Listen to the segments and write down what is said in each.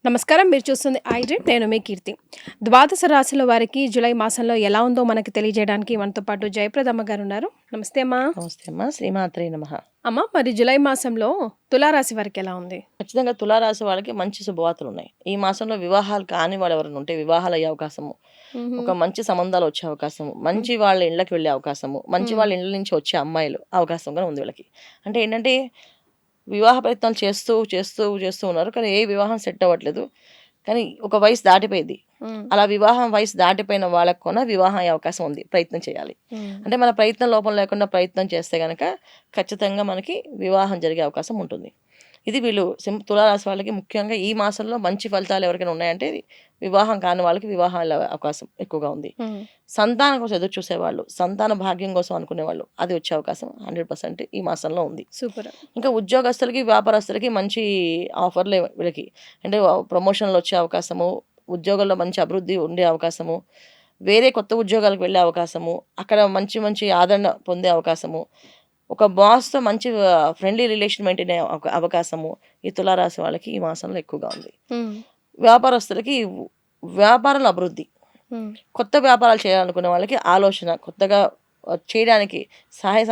నమస్కారం, మీరు చూస్తుంది ఐడ్రీమ్. నేను మీ కీర్తి. ద్వాదశ రాశుల వారికి జూలై మాసంలో ఎలా ఉందో మనకి తెలియజేయడానికి మనతో పాటు జయప్రదమ్మ గారు ఉన్నారు. నమస్తే అమ్మా. నమస్తే అమ్మా. శ్రీమాత్రే నమః. అమ్మ, మరి జూలై మాసంలో తులారాశి వారికి ఎలా ఉంది? ఖచ్చితంగా తులారాశి వాళ్ళకి మంచి శుభవార్తలు ఉన్నాయి. ఈ మాసంలో వివాహాలు కాని వాళ్ళు ఎవరైనా ఉంటే వివాహాలు అయ్యే అవకాశము, ఒక మంచి సంబంధాలు వచ్చే అవకాశము, మంచి వాళ్ళ ఇళ్ళకి వెళ్ళే అవకాశము, మంచి వాళ్ళ ఇళ్ళ నుంచి వచ్చే అమ్మాయిలు అవకాశం కూడా ఉంది వీళ్ళకి. అంటే ఏంటంటే వివాహ ప్రయత్నాలు చేస్తూ చేస్తూ చేస్తూ ఉన్నారు, కానీ ఏ వివాహం సెట్ అవ్వట్లేదు. కానీ ఒక వయసు దాటిపోయింది. అలా వివాహం వయసు దాటిపోయిన వాళ్ళకు కూడా వివాహం అయ్యే అవకాశం ఉంది. ప్రయత్నం చేయాలి. అంటే మన ప్రయత్నం లోపం లేకుండా ప్రయత్నం చేస్తే కనుక ఖచ్చితంగా మనకి వివాహం జరిగే అవకాశం ఉంటుంది. ఇది వీళ్ళు తులారాశి వాళ్ళకి ముఖ్యంగా ఈ మాసంలో మంచి ఫలితాలు ఎవరికైనా ఉన్నాయంటే వివాహం కాని వాళ్ళకి వివాహాల అవకాశం ఎక్కువగా ఉంది. సంతానం కోసం ఎదురు చూసేవాళ్ళు, సంతాన భాగ్యం కోసం అనుకునేవాళ్ళు, అది వచ్చే అవకాశం 100% ఈ మాసంలో ఉంది. సూపర్. ఇంకా ఉద్యోగస్తులకి వ్యాపారస్తులకి మంచి ఆఫర్లు వీళ్ళకి, అంటే ప్రమోషన్లు వచ్చే అవకాశము, ఉద్యోగాల్లో మంచి అభివృద్ధి ఉండే అవకాశము, వేరే కొత్త ఉద్యోగాలకు వెళ్ళే అవకాశము, అక్కడ మంచి మంచి ఆదరణ పొందే అవకాశము, ఒక బాస్తో మంచి ఫ్రెండ్లీ రిలేషన్ మెయింటైన్ అయ్యే అవకాశము ఈ తులారాశి వాళ్ళకి ఈ మాసంలో ఎక్కువగా ఉంది. వ్యాపారస్తులకి వ్యాపారాల అభివృద్ధి, కొత్త వ్యాపారాలు చేయాలనుకునే వాళ్ళకి ఆలోచన, కొత్తగా చేయడానికి సహాయ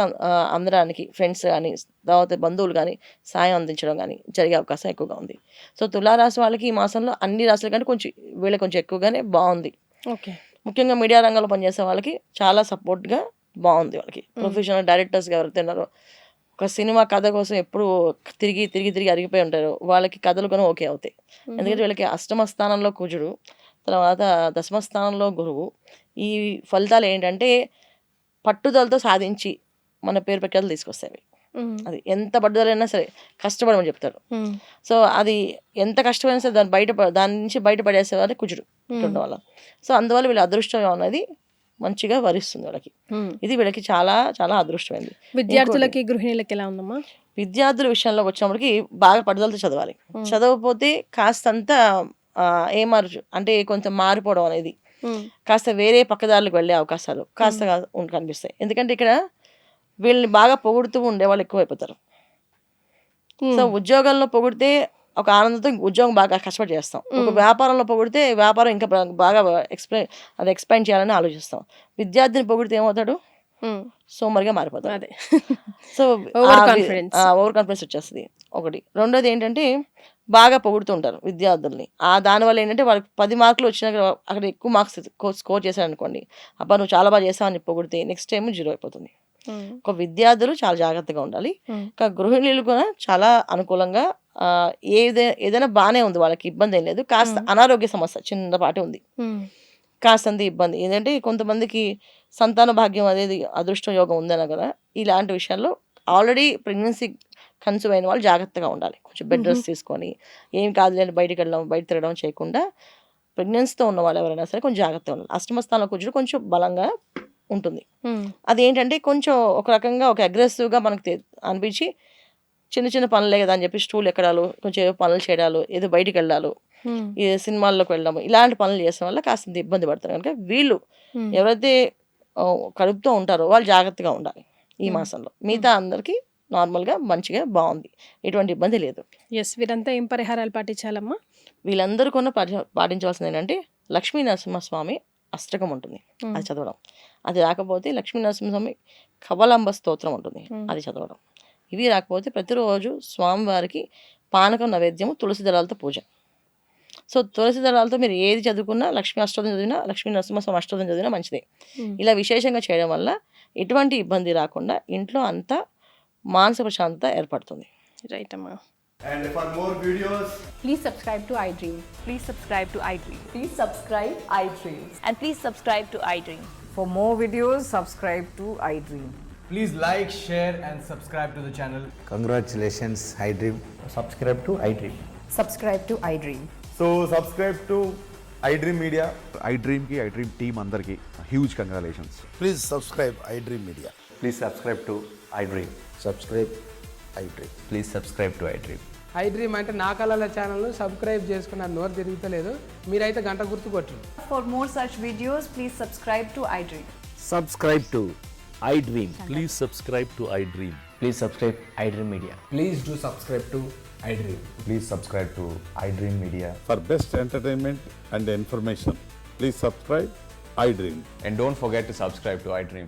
అందడానికి ఫ్రెండ్స్ కానీ తర్వాత బంధువులు కానీ సాయం అందించడం కానీ జరిగే అవకాశం ఎక్కువగా ఉంది. సో తులారాశి వాళ్ళకి ఈ మాసంలో అన్ని రాశుల కంటే వీళ్ళకి కొంచెం ఎక్కువగానే బాగుంది. ఓకే. ముఖ్యంగా మీడియా రంగంలో పనిచేసే వాళ్ళకి చాలా సపోర్ట్గా బాగుంది. వాళ్ళకి ప్రొఫెషనల్ డైరెక్టర్స్గా ఎవరైతే ఉన్నారో, ఒక సినిమా కథ కోసం ఎప్పుడు తిరిగి తిరిగి తిరిగి అరిగిపోయి ఉంటారు, వాళ్ళకి కథలు కూడా ఓకే అవుతాయి. ఎందుకంటే వీళ్ళకి అష్టమ స్థానంలో కుజుడు, తర్వాత దశమ స్థానంలో గురువు. ఈ ఫలితాలు ఏంటంటే పట్టుదలతో సాధించి మన పేరు ప్రఖ్యాతలు తీసుకొస్తాయి. అది ఎంత పట్టుదలైనా సరే కష్టపడమని చెప్తారు. సో అది ఎంత కష్టమైనా సరే దాని నుంచి బయటపడేసేవారు కుజుడు ఉండడం వల్ల. సో అందువల్ల వీళ్ళ అదృష్టం అనేది మంచిగా వరిస్తుంది వాళ్ళకి. ఇది వీళ్ళకి చాలా చాలా అదృష్టమైంది. విద్యార్థులకి గృహిణులకి ఎలా ఉందమ్మా? విద్యార్థుల విషయంలో వచ్చినప్పటికి బాగా పట్టుదలతో చదవాలి. చదవకపోతే కాస్తంత అంటే కొంచెం మారిపోవడం అనేది, కాస్త వేరే పక్కదారులకు వెళ్ళే అవకాశాలు కాస్త కనిపిస్తాయి. ఎందుకంటే ఇక్కడ వీళ్ళని బాగా పొగుడుతూ ఉండే వాళ్ళు ఎక్కువైపోతారు. సో ఉద్యోగాల్లో పొగిడితే ఒక ఆనందంతో ఉద్యోగం బాగా కష్టపడి చేస్తాం. ఒక వ్యాపారంలో పొగిడితే వ్యాపారం ఇంకా బాగా ఎక్స్పాండ్ చేయాలని ఆలోచిస్తాం. విద్యార్థిని పొగిడితే ఏమవుతాడు? సోమరిగా మారిపోతాడు. సో ఓవర్ కాన్ఫిడెన్స్ వచ్చేస్తుంది ఒకటి. రెండోది ఏంటంటే బాగా పొగుడుతూ ఉంటారు విద్యార్థుల్ని. దానివల్ల ఏంటంటే వాళ్ళకి 10 మార్కులు వచ్చినాక అక్కడ ఎక్కువ మార్క్స్ స్కోర్ చేశారనుకోండి, అబ్బా నువ్వు చాలా బాగా చేసావు అని పొగిడితే నెక్స్ట్ టైం 0 అయిపోతుంది. ఒక విద్యార్థులు చాలా జాగ్రత్తగా ఉండాలి. ఇంకా గృహిణులు కూడా చాలా అనుకూలంగా, ఏదైనా బాగానే ఉంది, వాళ్ళకి ఇబ్బంది ఏం లేదు. కాస్త అనారోగ్య సమస్య చిన్నపాటి ఉంది, కాస్తంత ఇబ్బంది. ఏంటంటే కొంతమందికి సంతాన భాగ్యం అనేది అదృష్టం యోగం ఉందన్న కదా, ఇలాంటి విషయాల్లో ఆల్రెడీ ప్రెగ్నెన్సీ కన్సీవ్ అయిన వాళ్ళు జాగ్రత్తగా ఉండాలి. కొంచెం బెడ్ రెస్ట్ తీసుకొని ఏం కాదు లేని బయట తిరగడం చేయకుండా, ప్రెగ్నెన్సీతో ఉన్న వాళ్ళు ఎవరైనా సరే కొంచెం జాగ్రత్తగా ఉండాలి. అష్టమ స్థానంలో కొంచెం కొంచెం బలంగా ఉంటుంది. అదేంటంటే కొంచెం ఒక రకంగా ఒక అగ్రెసివ్గా మనకు అనిపించి చిన్న చిన్న పనులే కదా అని చెప్పి స్టూల్ ఎక్కడాలు, కొంచెం పనులు చేయడాలు, ఏదో బయటికి వెళ్ళాలు, ఈ సినిమాల్లోకి వెళ్ళడము, ఇలాంటి పనులు చేసడం వల్ల కాస్త ఇబ్బంది పడతారు. కనుక వీళ్ళు ఎవరైతే కడుపుతో ఉంటారో వాళ్ళు జాగ్రత్తగా ఉండాలి ఈ మాసంలో. మిగతా అందరికీ నార్మల్గా మంచిగా బాగుంది, ఎటువంటి ఇబ్బంది లేదు. వీరంతా ఏం పరిహారాలు పాటించాలమ్మా? వీళ్ళందరూ కొన్న పాటించవలసింది ఏంటంటే లక్ష్మీ నరసింహస్వామి అష్టకం ఉంటుంది, అది చదవడం. అది రాకపోతే లక్ష్మీ నరసింహస్వామి కవలంబ స్తోత్రం ఉంటుంది, అది చదవడం. ఇవి రాకపోతే ప్రతిరోజు స్వామివారికి పానకం నైవేద్యము, తులసి దళాలతో పూజ. సో తులసి దళాలతో మీరు ఏది చదువుకున్నా, లక్ష్మీ అష్టోదం చదివినా, లక్ష్మీ నరసింహస్వామి అష్టోదం చదివినా మంచిదే. ఇలా విశేషంగా చేయడం వల్ల ఎటువంటి ఇబ్బంది రాకుండా ఇంట్లో అంతా మానసిక ప్రశాంతత ఏర్పడుతుంది. రైట్ అమ్మా. And for more videos, please subscribe to iDream. Please subscribe to iDream. Please subscribe iDream. And please subscribe to iDream. For more videos, subscribe to iDream. please like, share and subscribe to the channel. Congratulations, iDream. Subscribe to iDream. Subscribe to iDream. So subscribe to iDream Media. iDream ki iDream team andarki huge congratulations. Please subscribe iDream Media. Please subscribe to iDream. Subscribe iDream. Please subscribe to iDream. iDream అంటే నా కళల ఛానల్ను subscribe చేసుకున్న నోరు తిరుగుతలేదు, మీరైతే గంట గుర్తు కొట్టండి. For more such videos, please subscribe to iDream. Subscribe to iDream. Please subscribe to iDream. Please subscribe iDream Media. Please do subscribe to iDream. Please subscribe to iDream Media. For best entertainment and information, please subscribe iDream. And don't forget to subscribe to iDream.